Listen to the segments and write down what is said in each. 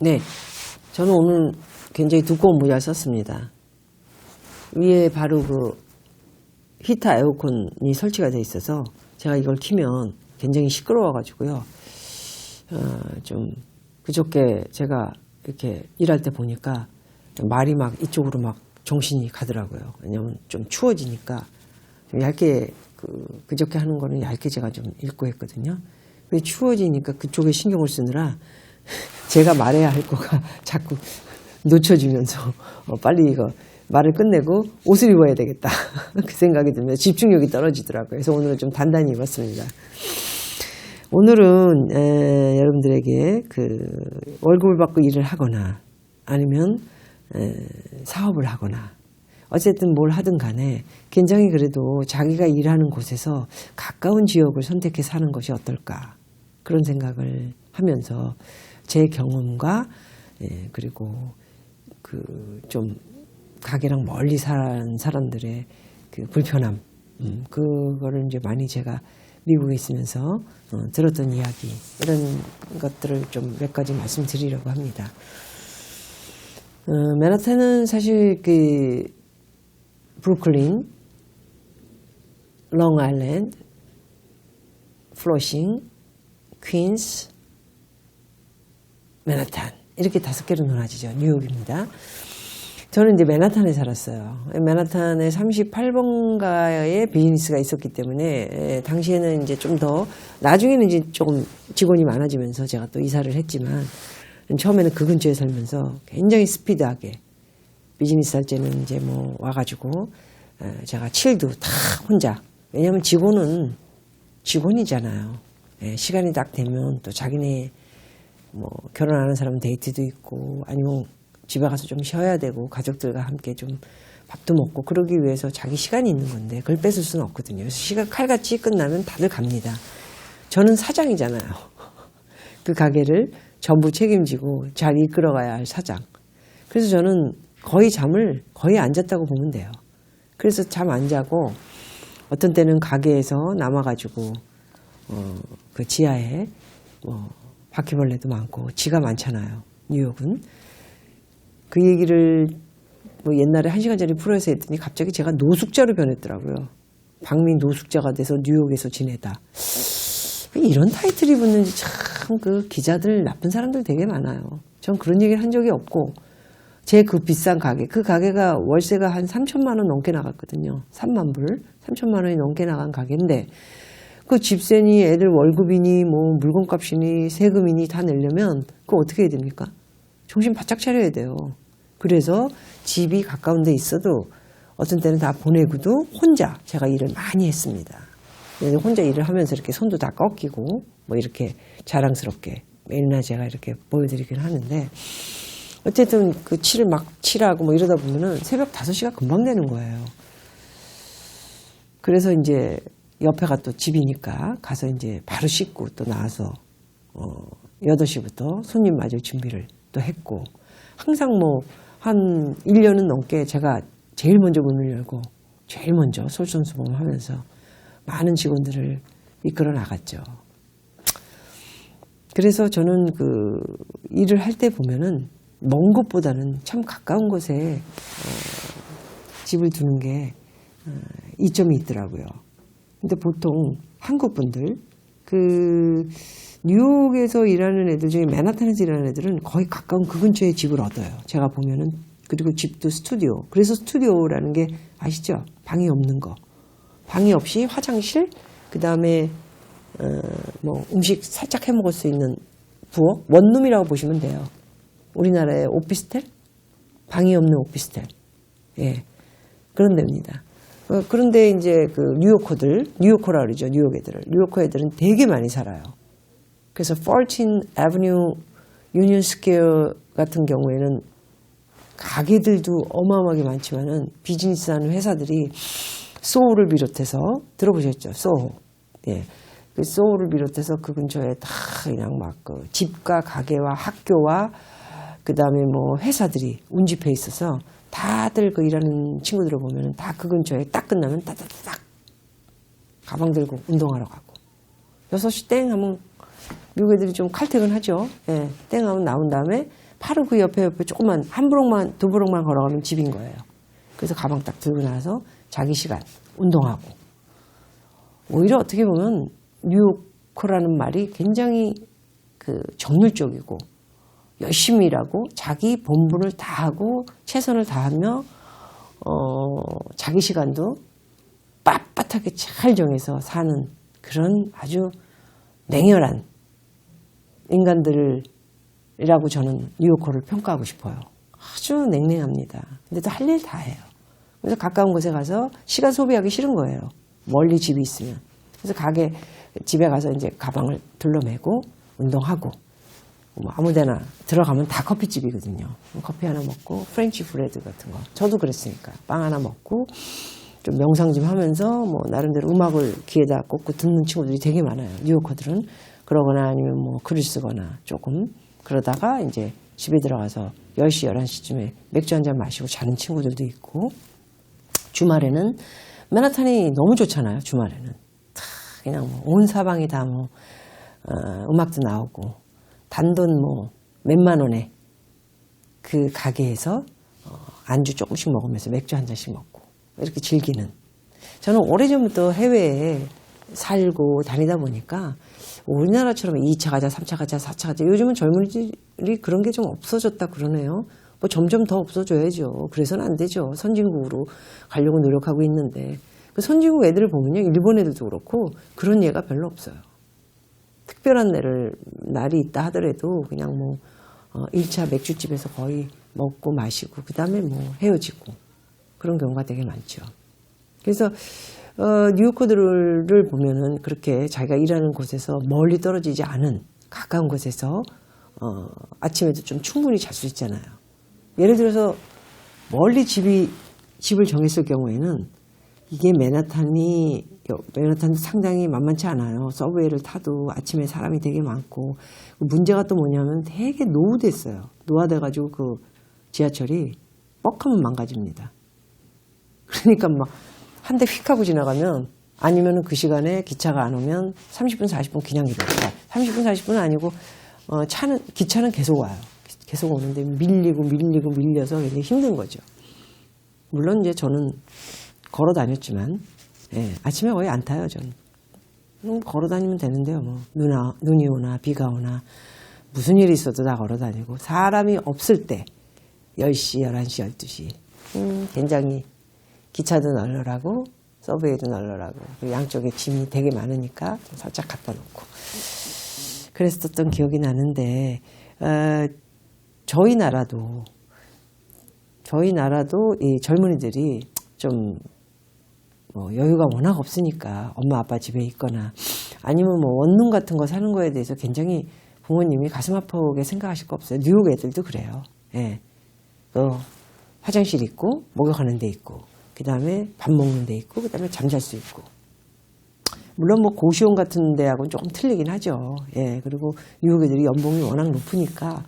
네, 저는 오늘 굉장히 두꺼운 모자를 썼습니다. 위에 바로 그 히터 에어컨이 설치가 되어 있어서 제가 이걸 키면 굉장히 시끄러워가지고요. 좀 그저께 제가 이렇게 일할 때 보니까 말이 막 이쪽으로 막 정신이 가더라고요. 왜냐면 좀 추워지니까 좀 얇게 그저께 하는 거는 얇게 제가 좀 읽고 했거든요. 근데 추워지니까 그쪽에 신경을 쓰느라 제가 말해야 할 거가 자꾸 놓쳐지면서 빨리 이거 말을 끝내고 옷을 입어야 되겠다 그 생각이 들면서 집중력이 떨어지더라고요. 그래서 오늘은 좀 단단히 입었습니다. 오늘은 여러분들에게 월급을 받고 일을 하거나 아니면 사업을 하거나 어쨌든 뭘 하든 간에 굉장히 그래도 자기가 일하는 곳에서 가까운 지역을 선택해 사는 것이 어떨까 그런 생각을 하면서 제 경험과 그리고 좀 가게랑 멀리 사는 사람들의 그 불편함 그거를 이제 많이 제가 미국에 있으면서 들었던 이야기 이런 것들을 좀 몇 가지 말씀드리려고 합니다. 맨하탄은 사실 브루클린, 롱아일랜드, 플러싱, 퀸스, 맨하탄 이렇게 5개로 나눠지죠. 뉴욕입니다. 저는 이제 맨하탄에 살았어요. 맨하탄에 38번가에 비즈니스가 있었기 때문에 당시에는 이제 좀 더 나중에는 이제 조금 직원이 많아지면서 제가 또 이사를 했지만 처음에는 그 근처에 살면서 굉장히 스피드하게 비즈니스 할 때는 이제 뭐 와가지고 제가 칠도 다 혼자 왜냐하면 직원은 직원이잖아요. 시간이 딱 되면 또 자기네 뭐 결혼하는 사람 데이트도 있고 아니면 집에 가서 좀 쉬어야 되고 가족들과 함께 좀 밥도 먹고 그러기 위해서 자기 시간이 있는 건데 그걸 뺏을 수는 없거든요. 그래서 시간 칼같이 끝나면 다들 갑니다. 저는 사장이잖아요. 그 가게를 전부 책임지고 잘 이끌어가야 할 사장. 그래서 저는 거의 잠을 거의 안 잤다고 보면 돼요. 그래서 잠 안 자고 어떤 때는 가게에서 남아가지고 그 지하에 뭐 바퀴벌레도 많고 쥐가 많잖아요. 뉴욕은. 그 얘기를 뭐 옛날에 1시간짜리 프로에서 했더니 갑자기 제가 노숙자로 변했더라고요. 박민 노숙자가 돼서 뉴욕에서 지내다. 이런 타이틀이 붙는지 참 그 기자들 나쁜 사람들 되게 많아요. 전 그런 얘기를 한 적이 없고 제 그 비싼 가게 그 가게가 월세가 한 3천만 원 넘게 나갔거든요. 3만 불 3천만 원이 넘게 나간 가게인데 그 집세니 애들 월급이니 뭐 물건값이니 세금이니 다 내려면 그거 어떻게 해야 됩니까? 정신 바짝 차려야 돼요. 그래서 집이 가까운 데 있어도 어떤 때는 다 보내고도 혼자 제가 일을 많이 했습니다. 혼자 일을 하면서 이렇게 손도 다 꺾이고 뭐 이렇게 자랑스럽게 매일날 제가 이렇게 보여드리긴 하는데 어쨌든 그 칠을 막 칠하고 뭐 이러다 보면은 새벽 5시가 금방 되는 거예요. 그래서 이제 옆에가 또 집이니까 가서 이제 바로 씻고 또 나와서 8시부터 손님 맞을 준비를 또 했고 항상 뭐 한 1년은 넘게 제가 제일 먼저 문을 열고 제일 먼저 솔선수범하면서 많은 직원들을 이끌어 나갔죠. 그래서 저는 그 일을 할 때 보면은 먼 곳보다는 참 가까운 곳에 집을 두는 게 이점이 있더라고요. 근데 보통 한국 분들 뉴욕에서 일하는 애들 중에 맨하탄에서 일하는 애들은 거의 가까운 그 근처에 집을 얻어요. 제가 보면은. 그리고 집도 스튜디오. 그래서 스튜디오라는 게 아시죠? 방이 없는 거. 방이 없이 화장실, 그 다음에 뭐 음식 살짝 해 먹을 수 있는 부엌, 원룸이라고 보시면 돼요. 우리나라의 오피스텔? 방이 없는 오피스텔. 예. 그런 데입니다. 그런데 이제 그 뉴요커라 그러죠. 뉴욕 애들을. 뉴요커 애들은 되게 많이 살아요. 그래서 14th Avenue 유니언 스퀘어 같은 경우에는 가게들도 어마어마하게 많지만은 비즈니스 하는 회사들이 소호를 비롯해서 들어보셨죠? 소호. 예. 그 소호를 비롯해서 그 근처에 다 그냥 막 그 집과 가게와 학교와 그 다음에 뭐 회사들이 운집해 있어서 다들 그 일하는 친구들을 보면은 다 그 근처에 딱 끝나면 따다다닥 가방 들고 운동하러 가고 6시 땡 하면 미국 애들이 좀 칼퇴근하죠. 예, 땡 하면 나온 다음에 바로 그 옆에 조금만 한 브록만 두 브록만 걸어가면 집인 거예요. 그래서 가방 딱 들고 나서 자기 시간 운동하고 오히려 어떻게 보면 뉴요커라는 말이 굉장히 그 정률적이고 열심히 일하고 자기 본분을 다하고 최선을 다하며 자기 시간도 빳빳하게 잘 정해서 사는 그런 아주 냉혈한 인간들이라고 저는 뉴요커를 평가하고 싶어요. 아주 냉랭합니다. 근데 또 할 일 다 해요. 그래서 가까운 곳에 가서 시간 소비하기 싫은 거예요. 멀리 집이 있으면. 그래서 집에 가서 이제 가방을 둘러매고 운동하고 뭐 아무데나 들어가면 다 커피집이거든요. 커피 하나 먹고 프렌치 브레드 같은 거. 저도 그랬으니까 빵 하나 먹고 좀 명상 좀 하면서 뭐 나름대로 음악을 귀에다 꽂고 듣는 친구들이 되게 많아요. 뉴요커들은. 그러거나 아니면 뭐 글을 쓰거나 조금 그러다가 이제 집에 들어가서 10시, 11시쯤에 맥주 한잔 마시고 자는 친구들도 있고 주말에는 맨하탄이 너무 좋잖아요. 주말에는. 그냥 뭐 온 사방이 다 뭐 음악도 나오고 단돈 뭐 몇만 원에 그 가게에서 안주 조금씩 먹으면서 맥주 한 잔씩 먹고 이렇게 즐기는. 저는 오래전부터 해외에 살고 다니다 보니까 우리나라처럼 2차 가자, 3차 가자, 4차 가자. 요즘은 젊은이들이 그런 게 좀 없어졌다 그러네요. 뭐 점점 더 없어져야죠. 그래서는 안 되죠. 선진국으로 가려고 노력하고 있는데 그 선진국 애들을 보면요. 일본 애들도 그렇고 그런 예가 별로 없어요. 특별한 날이 있다 하더라도 그냥 뭐 1차 맥주집에서 거의 먹고 마시고 그 다음에 뭐 헤어지고 그런 경우가 되게 많죠. 그래서 뉴요커들을 보면은 그렇게 자기가 일하는 곳에서 멀리 떨어지지 않은 가까운 곳에서 아침에도 좀 충분히 잘 수 있잖아요. 예를 들어서 멀리 집을 정했을 경우에는 이게 맨하탄도 상당히 만만치 않아요. 서브웨이를 타도 아침에 사람이 되게 많고 문제가 또 뭐냐면 되게 노후됐어요. 노화돼가지고 그 지하철이 뻑하면 망가집니다. 그러니까 막 한 대 휙 하고 지나가면 아니면은 그 시간에 기차가 안 오면 30분, 40분 그냥 기다려요. 30분, 40분은 아니고 기차는 계속 와요. 계속 오는데 밀려서 굉장히 힘든 거죠. 물론 이제 저는 걸어 다녔지만 아침에 거의 안 타요. 저는 걸어 다니면 되는데요. 뭐 눈이 오나 비가 오나 무슨 일이 있어도 다 걸어 다니고 사람이 없을 때 10시, 11시, 12시 굉장히 기차도 널널하고 서브웨이도 널널하고 양쪽에 짐이 되게 많으니까 살짝 갖다 놓고 그랬었던 기억이 나는데 저희 나라도 이 젊은이들이 좀 뭐 여유가 워낙 없으니까 엄마 아빠 집에 있거나 아니면 뭐 원룸 같은 거 사는 거에 대해서 굉장히 부모님이 가슴 아프게 생각하실 거 없어요. 뉴욕 애들도 그래요. 예. 화장실 있고 목욕하는 데 있고 그 다음에 밥 먹는 데 있고 그 다음에 잠잘 수 있고 물론 뭐 고시원 같은 데하고는 조금 틀리긴 하죠. 예. 그리고 뉴욕 애들이 연봉이 워낙 높으니까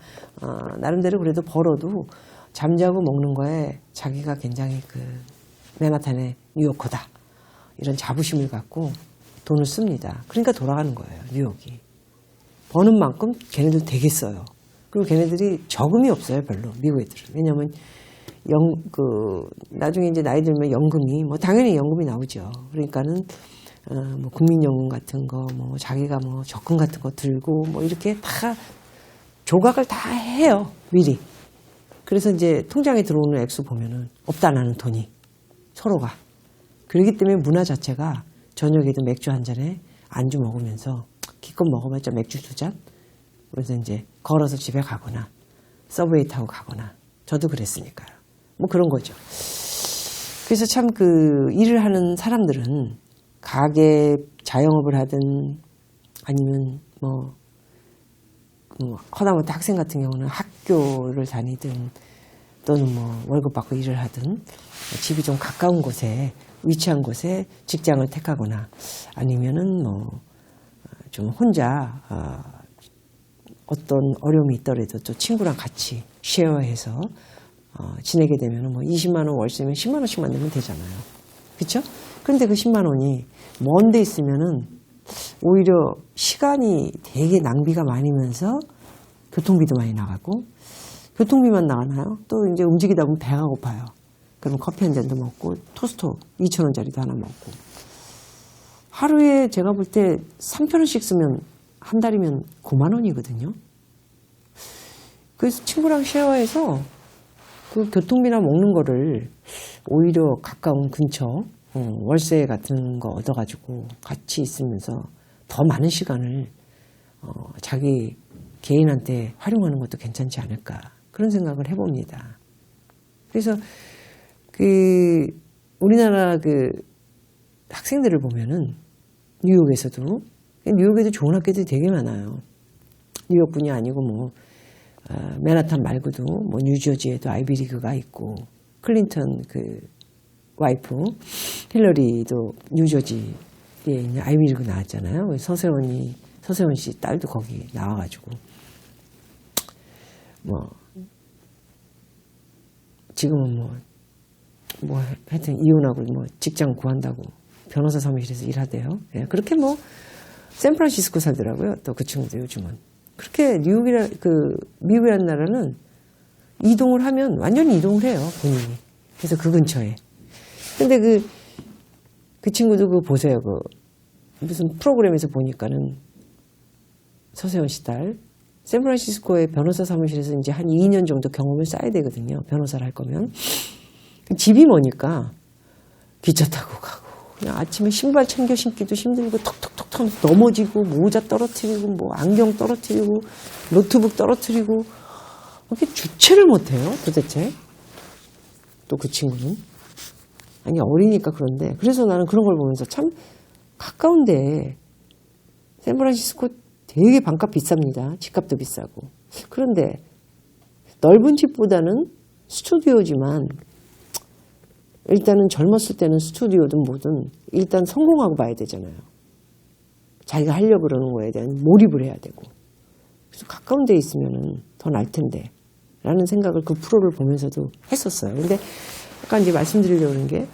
나름대로 그래도 벌어도 잠자고 먹는 거에 자기가 굉장히 그 맨하탄의 뉴요커다 이런 자부심을 갖고 돈을 씁니다. 그러니까 돌아가는 거예요. 뉴욕이. 버는 만큼 걔네들 되게 써요. 그리고 걔네들이 저금이 없어요. 별로. 미국 애들은. 왜냐하면 나중에 이제 나이 들면 연금이 뭐 당연히 연금이 나오죠. 그러니까는 뭐 국민연금 같은 거 뭐 자기가 뭐 적금 같은 거 들고 뭐 이렇게 다 조각을 다 해요. 미리. 그래서 이제 통장에 들어오는 액수 보면은 없다 나는 돈이 서로가. 그렇기 때문에 문화 자체가 저녁에도 맥주 한 잔에 안주 먹으면서 기껏 먹어봤자 맥주 2잔? 그래서 이제 걸어서 집에 가거나 서브웨이 타고 가거나 저도 그랬으니까요. 뭐 그런 거죠. 그래서 참 그 일을 하는 사람들은 가게 자영업을 하든 아니면 뭐 하다못해 학생 같은 경우는 학교를 다니든 또는 뭐 월급 받고 일을 하든 집이 좀 가까운 곳에 위치한 곳에 직장을 택하거나 아니면은 뭐 좀 혼자 어떤 어려움이 있더라도 또 친구랑 같이 쉐어해서 지내게 되면은 뭐 20만 원 월세면 10만 원씩만 내면 되잖아요. 그렇죠? 그런데 그 10만 원이 먼 데 있으면은 오히려 시간이 되게 낭비가 많으면서 교통비도 많이 나가고 교통비만 나가나요? 또 이제 움직이다 보면 배가 고파요. 그럼 커피 한 잔도 먹고 토스트 2,000원짜리도 하나 먹고. 하루에 제가 볼 때 3,000원씩 쓰면 한 달이면 9만 원이거든요. 그래서 친구랑 쉐어해서 그 교통비나 먹는 거를 오히려 가까운 근처 월세 같은 거 얻어가지고 같이 있으면서 더 많은 시간을 자기 개인한테 활용하는 것도 괜찮지 않을까 그런 생각을 해봅니다. 그래서 그 우리나라 그 학생들을 보면은 뉴욕에도 좋은 학교들이 되게 많아요. 뉴욕뿐이 아니고 뭐 맨하탄 말고도 뭐 뉴저지에도 아이비리그가 있고 클린턴 그 와이프 힐러리도 뉴저지에 있는 아이비리그 나왔잖아요. 서세원 씨 딸도 거기 나와가지고 뭐 지금은 뭐 하여튼 이혼하고 뭐 직장 구한다고 변호사 사무실에서 일하대요. 예, 그렇게 뭐 샌프란시스코 살더라고요. 또 그 친구도 요즘은 그렇게 미국이라는 나라는 이동을 하면 완전히 이동을 해요, 본인이. 그래서 그 근처에. 근데 그 친구도 그거 보세요. 무슨 프로그램에서 보니까는 서세원 씨 딸, 샌프란시스코의 변호사 사무실에서 이제 한 2년 정도 경험을 쌓아야 되거든요. 변호사를 할 거면. 집이 머니까 기차 타고 가고, 그냥 아침에 신발 챙겨 신기도 힘들고, 턱턱턱 넘어지고, 모자 떨어뜨리고, 뭐 안경 떨어뜨리고, 노트북 떨어뜨리고, 이렇게 주체를 못해요, 도대체. 또 그 친구는. 아니, 어리니까 그런데. 그래서 나는 그런 걸 보면서 참 가까운데, 샌프란시스코 되게 방값 비쌉니다. 집값도 비싸고. 그런데 넓은 집보다는 스튜디오지만 일단은 젊었을 때는 스튜디오든 뭐든 일단 성공하고 봐야 되잖아요. 자기가 하려고 그러는 거에 대한 몰입을 해야 되고. 그래서 가까운 데 있으면은 더 날 텐데 라는 생각을 그 프로를 보면서도 했었어요. 근데 아까 이제 말씀드리려고 하는 게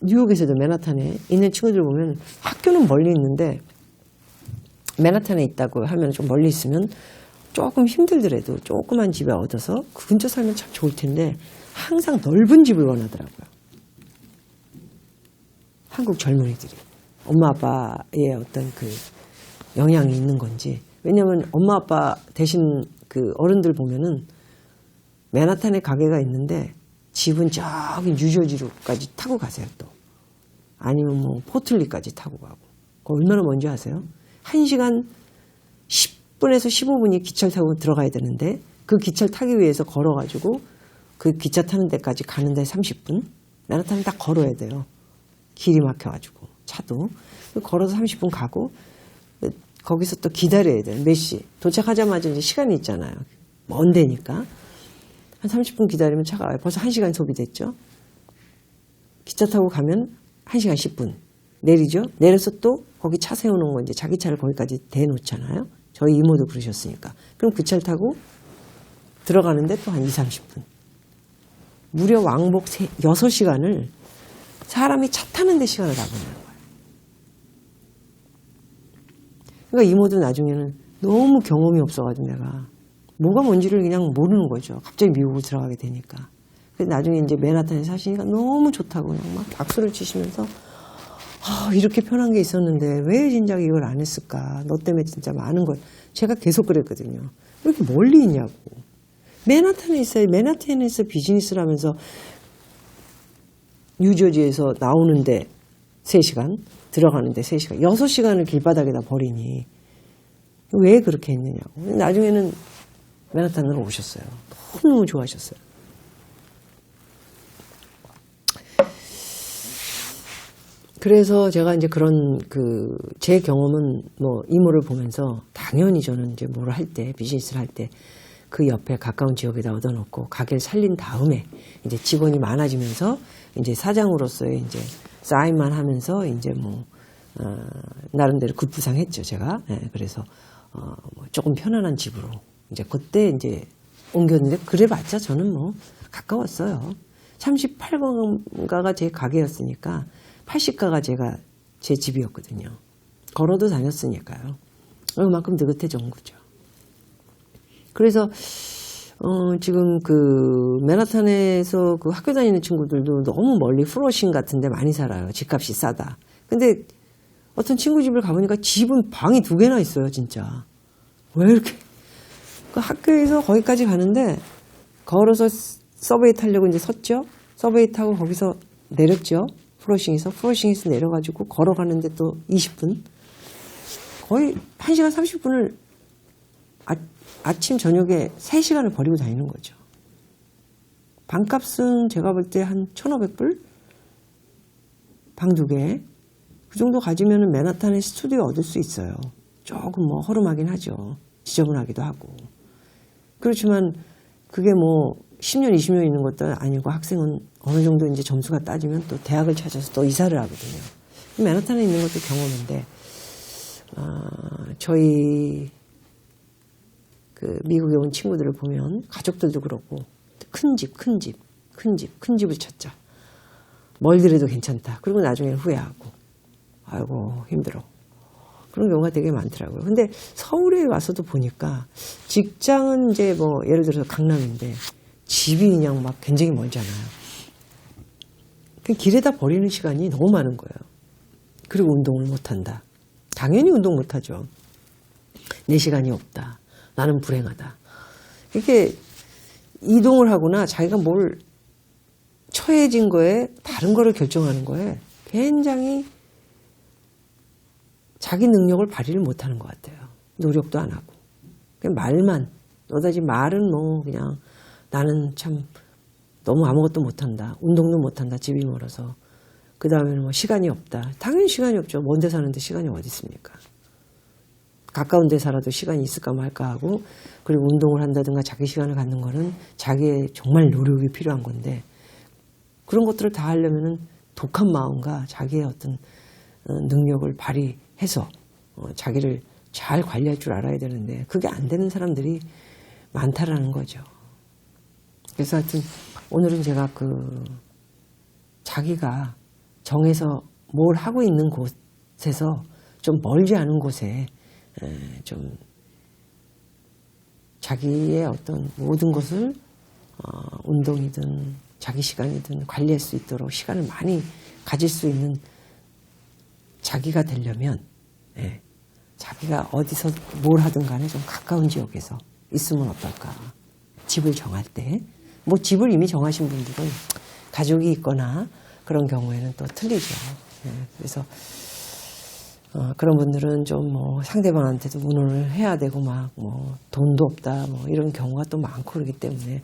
뉴욕에서도 맨하탄에 있는 친구들 보면 학교는 멀리 있는데 맨하탄에 있다고 하면 좀 멀리 있으면 조금 힘들더라도 조그만 집에 얻어서 그 근처 살면 참 좋을 텐데 항상 넓은 집을 원하더라고요. 한국 젊은이들이. 엄마 아빠의 어떤 그 영향이 있는 건지. 왜냐면 엄마 아빠 대신 그 어른들 보면은 맨하탄에 가게가 있는데 집은 저기 뉴저지로까지 타고 가세요 또. 아니면 뭐 포틀리까지 타고 가고. 그거 얼마나 먼지 아세요? 1시간 10분에서 15분이 기차를 타고 들어가야 되는데 그 기차를 타기 위해서 걸어가지고 그 기차 타는 데까지 가는데 30분? 맨하탄은 딱 걸어야 돼요. 길이 막혀가지고 차도. 걸어서 30분 가고 거기서 또 기다려야 돼요. 몇 시. 도착하자마자 이제 시간이 있잖아요. 먼 데니까. 한 30분 기다리면 차가 와요. 벌써 1시간 소비됐죠. 기차 타고 가면 1시간 10분. 내리죠. 내려서 또 거기 차 세워놓은 거 이제 자기 차를 거기까지 대놓잖아요. 저희 이모도 그러셨으니까. 그럼 그 차를 타고 들어가는데 또 한 2, 30분. 무려 왕복 6시간을 사람이 차 타는 데 시간을 다 보내는 거예요. 그러니까 이모도 나중에는 너무 경험이 없어가지고 내가 뭐가 뭔지를 그냥 모르는 거죠. 갑자기 미국을 들어가게 되니까. 그래서 나중에 이제 맨하탄에 사시니까 너무 좋다고 그냥 막 박수를 치시면서 이렇게 편한 게 있었는데 왜 진작 이걸 안 했을까. 너 때문에 진짜 많은 걸. 제가 계속 그랬거든요. 왜 이렇게 멀리 있냐고. 맨하탄에 있어요. 맨하탄에서 비즈니스를 하면서 뉴저지에서 나오는데 3시간, 들어가는데 3시간, 6시간을 길바닥에다 버리니 왜 그렇게 했느냐고. 나중에는 맨하탄으로 오셨어요. 너무 좋아하셨어요. 그래서 제가 이제 그런 제 경험은 뭐 이모를 보면서 당연히 저는 이제 뭐를 할 때, 비즈니스를 할 때 그 옆에 가까운 지역에다 얻어놓고 가게를 살린 다음에 이제 직원이 많아지면서 이제 사장으로서의 이제 사인만 하면서 이제 뭐 나름대로 급부상했죠 제가. 네, 그래서 뭐 조금 편안한 집으로 이제 그때 이제 옮겼는데 그래봤자 저는 뭐 가까웠어요. 38번가가 제 가게였으니까 80가가 제 집이었거든요. 걸어도 다녔으니까요. 그만큼 느긋해진 거죠. 그래서 지금 그 맨하탄에서 그 학교 다니는 친구들도 너무 멀리 프로싱 같은 데 많이 살아요. 집값이 싸다. 근데 어떤 친구 집을 가보니까 집은 방이 2개나 있어요, 진짜. 왜 이렇게? 그 학교에서 거기까지 가는데 걸어서 서베이 타려고 이제 섰죠. 서베이 타고 거기서 내렸죠. 프로싱에서 내려가지고 걸어가는데 또 20분. 거의 1시간 30분을 아침 저녁에 3시간을 버리고 다니는 거죠. 방값은 제가 볼 때 한 1,500불? 방 2개. 그 정도 가지면 맨하탄의 스튜디오 얻을 수 있어요. 조금 뭐 허름하긴 하죠. 지저분하기도 하고. 그렇지만 그게 뭐 10년, 20년 있는 것도 아니고 학생은 어느 정도 이제 점수가 따지면 또 대학을 찾아서 또 이사를 하거든요. 맨하탄에 있는 것도 경험인데, 저희 그 미국에 온 친구들을 보면 가족들도 그렇고 큰 집을 찾자. 멀더라도 괜찮다. 그리고 나중에 후회하고 아이고 힘들어. 그런 경우가 되게 많더라고요. 근데 서울에 와서도 보니까 직장은 이제 뭐 예를 들어서 강남인데 집이 그냥 막 굉장히 멀잖아요. 그 길에다 버리는 시간이 너무 많은 거예요. 그리고 운동을 못한다. 당연히 운동 못하죠. 내 시간이 없다. 나는 불행하다. 이렇게 이동을 하거나 자기가 뭘 처해진 거에 다른 거를 결정하는 거에 굉장히 자기 능력을 발휘를 못하는 것 같아요. 노력도 안 하고. 그냥 말만. 너다지 말은 뭐 그냥 나는 참 너무 아무것도 못한다. 운동도 못한다. 집이 멀어서. 그 다음에는 뭐 시간이 없다. 당연히 시간이 없죠. 먼 데 사는데 시간이 어디 있습니까? 가까운 데 살아도 시간이 있을까 말까 하고, 그리고 운동을 한다든가 자기 시간을 갖는 거는 자기의 정말 노력이 필요한 건데, 그런 것들을 다 하려면은 독한 마음과 자기의 어떤 능력을 발휘해서 자기를 잘 관리할 줄 알아야 되는데 그게 안 되는 사람들이 많다라는 거죠. 그래서 하여튼 오늘은 제가 그 자기가 정해서 뭘 하고 있는 곳에서 좀 멀지 않은 곳에 좀 자기의 어떤 모든 것을 운동이든 자기 시간이든 관리할 수 있도록 시간을 많이 가질 수 있는 자기가 되려면 자기가 어디서 뭘 하든 간에 좀 가까운 지역에서 있으면 어떨까. 집을 정할 때 뭐 집을 이미 정하신 분들은 가족이 있거나 그런 경우에는 또 틀리죠. 그래서 그런 분들은 좀 뭐 상대방한테도 의논을 해야 되고 막 뭐 돈도 없다 뭐 이런 경우가 또 많고 그러기 때문에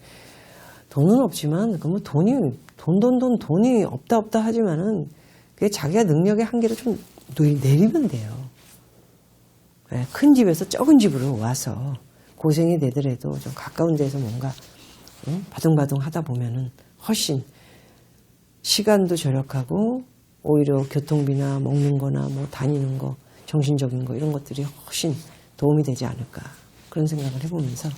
돈은 없지만 그 뭐 돈이 없다 하지만은 그게 자기가 능력의 한계를 좀 내리면 돼요. 큰 집에서 적은 집으로 와서 고생이 되더라도 좀 가까운 데서 뭔가 바둥바둥 하다 보면은 훨씬 시간도 절약하고 오히려 교통비나 먹는 거나 뭐 다니는 거, 정신적인 거 이런 것들이 훨씬 도움이 되지 않을까 그런 생각을 해보면서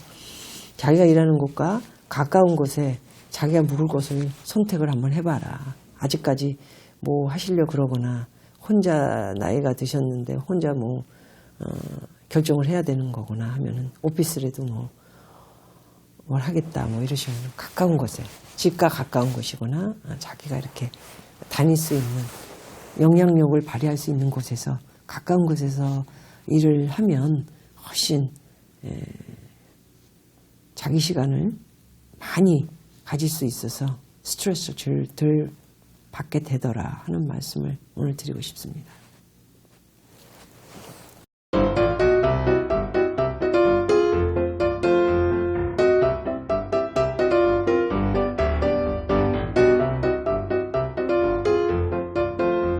자기가 일하는 곳과 가까운 곳에 자기가 묵을 곳을 선택을 한번 해봐라. 아직까지 뭐 하시려 그러거나 혼자 나이가 드셨는데 혼자 뭐 결정을 해야 되는 거거나 하면은 오피스라도 뭘 하겠다 뭐 이러시면 가까운 곳에 집과 가까운 곳이거나 자기가 이렇게 다닐 수 있는 영향력을 발휘할 수 있는 곳에서 가까운 곳에서 일을 하면 훨씬 자기 시간을 많이 가질 수 있어서 스트레스를 덜 받게 되더라 하는 말씀을 오늘 드리고 싶습니다.